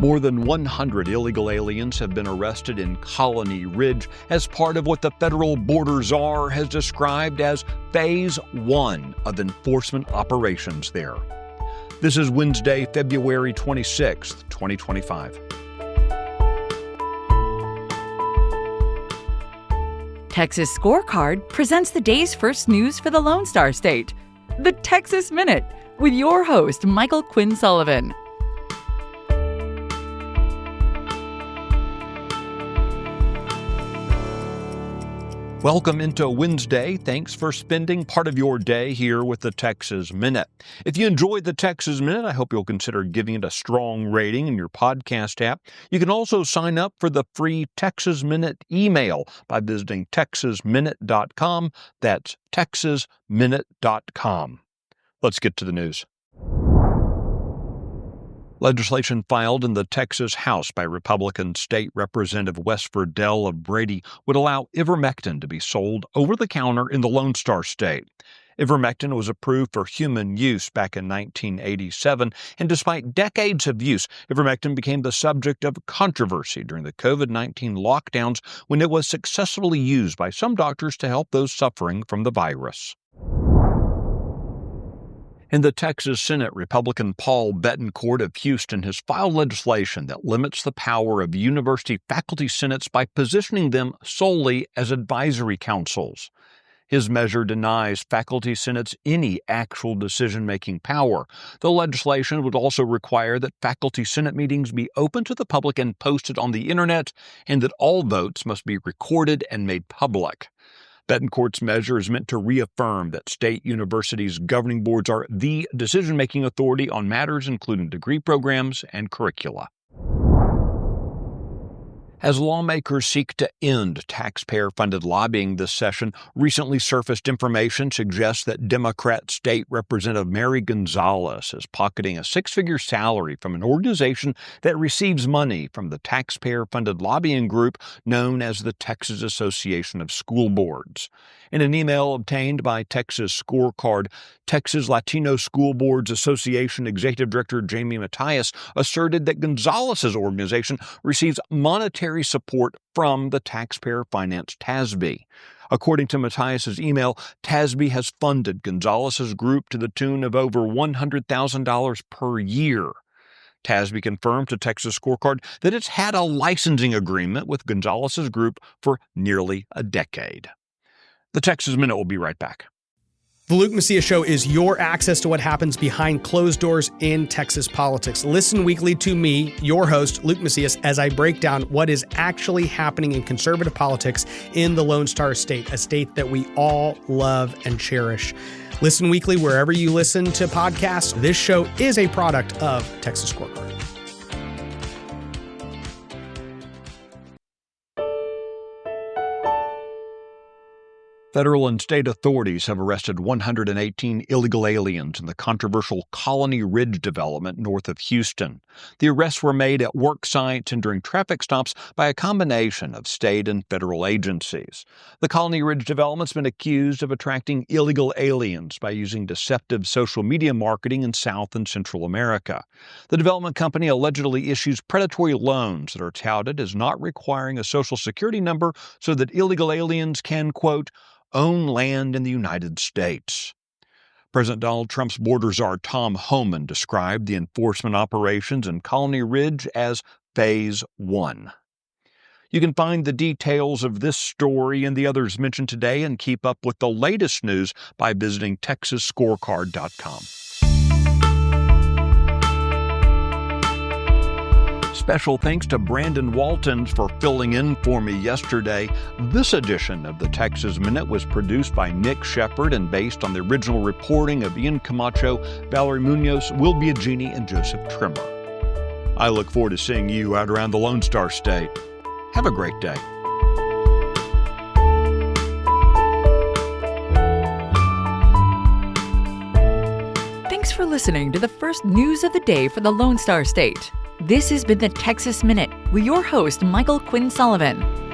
More than 100 illegal aliens have been arrested in Colony Ridge as part of what the federal border czar has described as Phase 1 of enforcement operations there. This is Wednesday, February 26th, 2025. Texas Scorecard presents the day's first news for the Lone Star State. The Texas Minute, with your host, Michael Quinn Sullivan. Welcome into Wednesday. Thanks for spending part of your day here with the Texas Minute. If you enjoyed the Texas Minute, I hope you'll consider giving it a strong rating in your podcast app. You can also sign up for the free Texas Minute email by visiting texasminute.com. That's texasminute.com. Let's get to the news. Legislation filed in the Texas House by Republican State Representative Wes Verdell of Brady would allow Ivermectin to be sold over the counter in the Lone Star State. Ivermectin was approved for human use back in 1987, and despite decades of use, Ivermectin became the subject of controversy during the COVID-19 lockdowns when it was successfully used by some doctors to help those suffering from the virus. In the Texas Senate, Republican Paul Bettencourt of Houston has filed legislation that limits the power of university faculty senates by positioning them solely as advisory councils. His measure denies faculty senates any actual decision-making power. The legislation would also require that faculty senate meetings be open to the public and posted on the internet, and that all votes must be recorded and made public. Bettencourt's measure is meant to reaffirm that state universities' governing boards are the decision-making authority on matters including degree programs and curricula. As lawmakers seek to end taxpayer-funded lobbying this session, recently surfaced information suggests that Democrat State Representative Mary Gonzalez is pocketing a six-figure salary from an organization that receives money from the taxpayer-funded lobbying group known as the Texas Association of School Boards. In an email obtained by Texas Scorecard, Texas Latino School Boards Association Executive Director Jamie Matias asserted that Gonzalez's organization receives monetary support from the taxpayer-financed TASB. According to Matias's email, TASB has funded Gonzalez's group to the tune of over $100,000 per year. TASB confirmed to Texas Scorecard that it's had a licensing agreement with Gonzalez's group for nearly a decade. The Texas Minute will be right back. The Luke Macias Show is your access to what happens behind closed doors in Texas politics. Listen weekly to me, your host, Luke Macias, as I break down what is actually happening in conservative politics in the Lone Star State, a state that we all love and cherish. Listen weekly wherever you listen to podcasts. This show is a product of Texas Scorecard. Federal and state authorities have arrested 118 illegal aliens in the controversial Colony Ridge development north of Houston. The arrests were made at work sites and during traffic stops by a combination of state and federal agencies. The Colony Ridge development's been accused of attracting illegal aliens by using deceptive social media marketing in South and Central America. The development company allegedly issues predatory loans that are touted as not requiring a social security number so that illegal aliens can, quote, own land in the United States. President Donald Trump's border czar Tom Homan described the enforcement operations in Colony Ridge as Phase 1. You can find the details of this story and the others mentioned today and keep up with the latest news by visiting TexasScorecard.com. Special thanks to Brandon Waltons for filling in for me yesterday. This edition of the Texas Minute was produced by Nick Shepard and based on the original reporting of Ian Camacho, Valerie Munoz, Will Biagini, and Joseph Trimmer. I look forward to seeing you out around the Lone Star State. Have a great day. Thanks for listening to the first news of the day for the Lone Star State. This has been the Texas Minute with your host, Michael Quinn Sullivan.